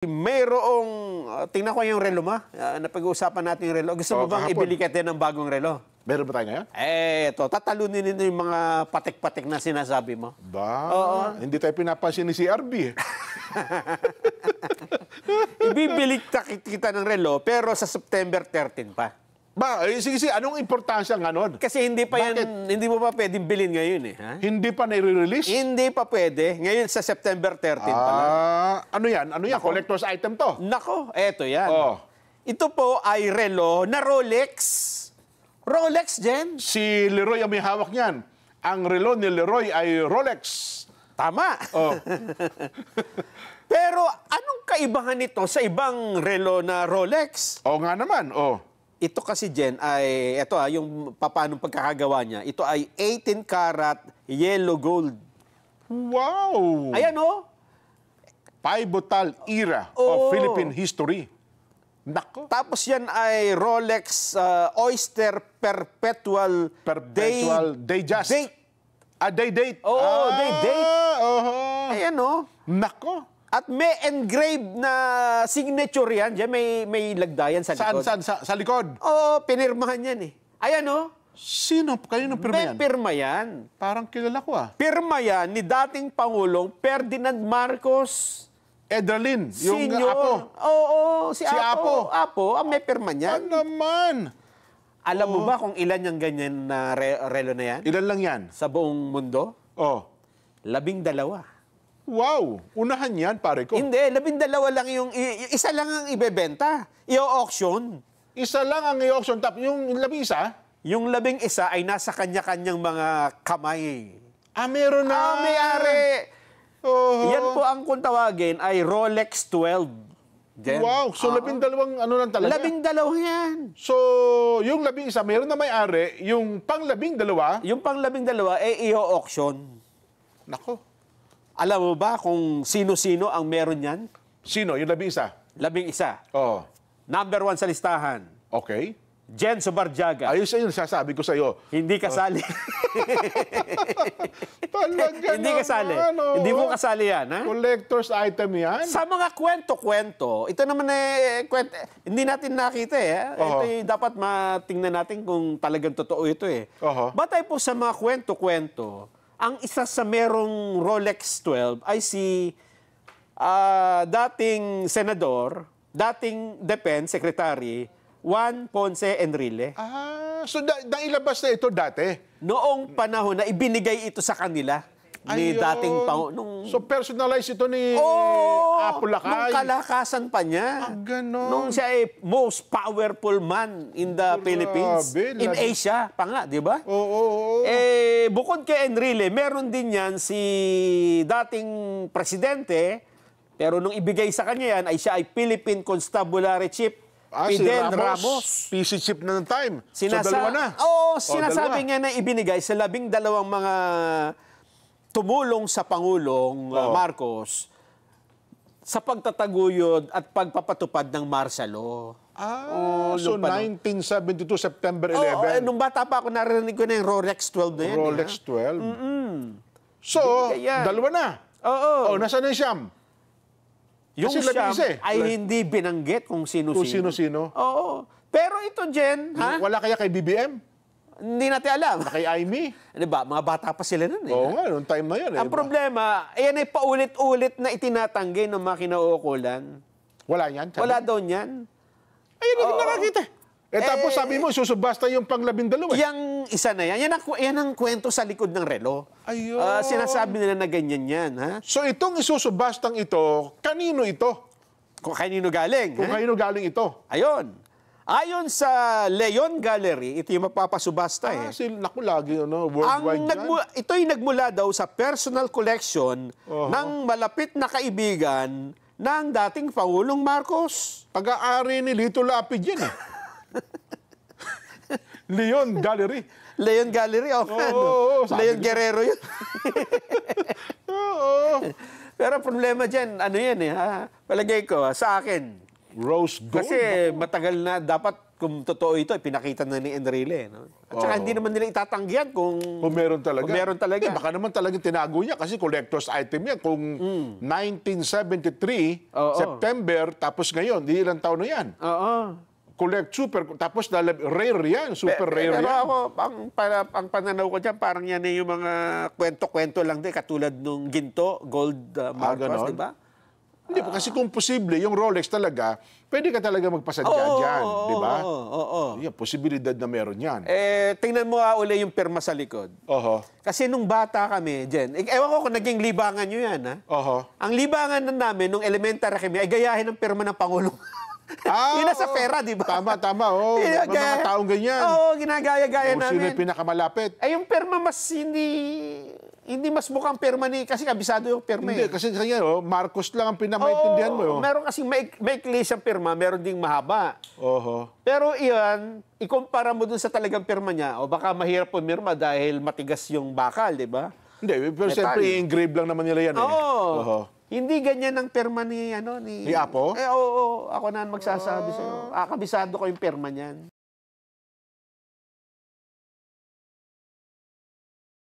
Mayroong, tingnan ko yung relo mo. Napag-uusapan natin yung relo. Gusto mo bang kahapon. ibili ka din ng bagong relo? Meron ba tayo ngayon? Ito, tatalunin nito yung mga patik-patik na sinasabi mo. Ba, hindi tayo pinapansin ni CRB. Ibibili kita ng relo, pero sa September 13 pa. Ba, sige, anong importansya nga nun? Kasi hindi pa yan, hindi mo pa pwedeng bilhin ngayon eh. Ha? Hindi pa nire-release? Hindi pa pwede. Ngayon sa September 13 pa lang. Ano yan? Collector's item to? Nako, eto yan. Oh. Ito po ay relo na Rolex. Rolex, Jen? Si Leroy ang may hawak niyan. Ang relo ni Leroy ay Rolex. Tama. Oh. Pero anong kaibahan nito sa ibang relo na Rolex? Oo nga naman, Ito kasi, Jen, ay, yung paanong pagkakagawa niya. Ito ay 18 karat yellow gold. Wow! Ayan, oh. Pivotal era Oo. of Philippine history. Nako. Tapos yan ay Rolex Oyster Perpetual Day-Just. Date. Day-Date. Oo, day-date. Ayan, oh. Nako. At may engraved na signature yan. Diyan may lagdayan sa likod. Saan? Sa likod? Oo, pinirmahan yan eh. Ayan, oh. Sino? Kayo ng pirma May yan? pirma yan. Parang kilala ko Pirma yan ni dating Pangulong Ferdinand Marcos Edralin, yung Senior. apo. Oo, si Apo. Apo, ang may pirma niyan. Ano naman? Alam mo ba kung ilan yung ganyan na relo na yan? Ilan lang yan? Sa buong mundo? Oh. 12. Wow. Unahan yan, pare ko. Hindi, 12 lang yung, isa lang ang ibebenta. I-auction. Isa lang ang i-auction top. Yung labing-isa? Yung 11 ay nasa kanya-kanyang mga kamay. Meron na. May-ari. Oh. Yan po ang kung tawagin ay Rolex 12. Jen. Wow. So, 12 ano lang talaga? 12 yan. So, yung labing-isa, meron na may-ari. Yung pang-12, Yung pang-12 ay i-auction. nako. Alam mo ba kung sino-sino ang meron yan? Sino? Yung labing-isa? 11. Oh. Number 1 sa listahan, Okay. Jen Subarjaga. Ayos ayun, sasabi ko sa'yo. Hindi kasali. Talaga Hindi kasali. Hindi mo kasali yan, ha? Collector's item yan? Sa mga kwento-kwento, ito naman hindi natin nakita eh. Ito dapat matingnan natin kung talagang totoo ito eh. Batay po sa mga kwento-kwento, ang isa sa merong Rolex 12 ay si dating senador, dating Defense Secretary, Juan Ponce Enrile. So nailabas na ito dati? Noong panahon na ibinigay ito sa kanila ni dating nung So personalized ito ni Apo Lakay? Nung kalakasan pa niya. Ganon. Nung siya ay most powerful man in the Philippines. In Asia pa nga, di ba? Oo. Bukod kay Enrile, meron din yan si dating presidente, pero nung ibigay sa kanya yan, ay siya ay Philippine Constabulary Chief, Fidel si Ramos. PC chip na ng time. So dalawa na. Sinasabi niya na ibinigay sa 12 mga tumulong sa Pangulong Marcos sa pagtataguyod at pagpapatupad ng martial law. So 1972, September 11. Nung bata pa ako, narinig ko na yung Rolex 12 na yan. Rolex 12? So, dalawa na. Oo. Nasaan yung Siyam? Yung Kasi Siyam labis ay hindi binanggit kung sino-sino. Kung sino-sino? Oo. Pero ito, Jen, ha? Wala kaya kay BBM? Hindi natin alam. Kay Aimee? Di ba? Mga bata pa sila nun eh. Oo nga, noong time na yan. Ang problema, ayan ay paulit-ulit na itinatanggi ng mga kinauukulan. Wala yan? Wala daw niyan. Ayun, hindi nakakita. Tapos sabi mo, susubasta yung pang-12. Yang isa na yan. Yan ang kwento sa likod ng relo. Ayun. Sinasabi nila na ganyan yan. Ha? So itong isusubastang ito, kanino ito? Kung kanino galing. Kung kanino galing ito? Ayun. Ayon sa Leon Gallery, ito yung mapapasubasta eh. Naku, lagi, worldwide Ito'y nagmula daw sa personal collection ng malapit na kaibigan ng dating Pangulong Marcos. Pag-aari ni Lito Lapid yan eh. Leon Gallery. Leon Gallery, Leon Guerrero yun. Pero problema dyan, ano yan eh, ha? Palagay ko, sa akin. Rose gold. Kasi matagal na, dapat kung totoo ito, pinakita na ni Enrile. No? At saka hindi naman nila itatanggihan kung meron talaga. Kung meron talaga. Baka naman talagang tinago niya kasi collector's item yan. Kung 1973, September, tapos ngayon, di ilang taon na yan. Collect super, tapos rare yan, super rare pero yan. ako, ang pananaw ko dyan, parang yan yung mga kwento-kwento lang din, katulad nung ginto, gold markers, di ba? Hindi pa, kasi kung posible, yung Rolex talaga, pwede ka talaga magpasadya dyan, di ba? Yeah, posibilidad na meron yan. Tingnan mo uli yung pirma sa likod. Kasi nung bata kami, Jen, ewan ko kung naging libangan nyo yan, ha? Ang libangan na namin, nung elementary kami, ay gayahin ang pirma ng Pangulong. Yun nasa pera, di ba? Tama. May mga taong ganyan. Ginagaya-gaya namin. Sino yung pinakamalapit? Yung perma mas hindi mas mukhang perma kasi kabisado yung perma. Hindi, kasi kanya, Marcos lang ang pinamaintindihan mo. Meron kasing maikli siyang perma, meron ding mahaba. Pero iyan, ikumpara mo dun sa talagang perma niya, o baka mahirap pumirma dahil matigas yung bakal, di ba? Hindi, pero siyempre, i-engrave lang naman nila yan. Hindi ganyan ang perma ni Ni Apo? Oo, ako na magsasabi sa'yo. Kabisado ko yung perma niyan.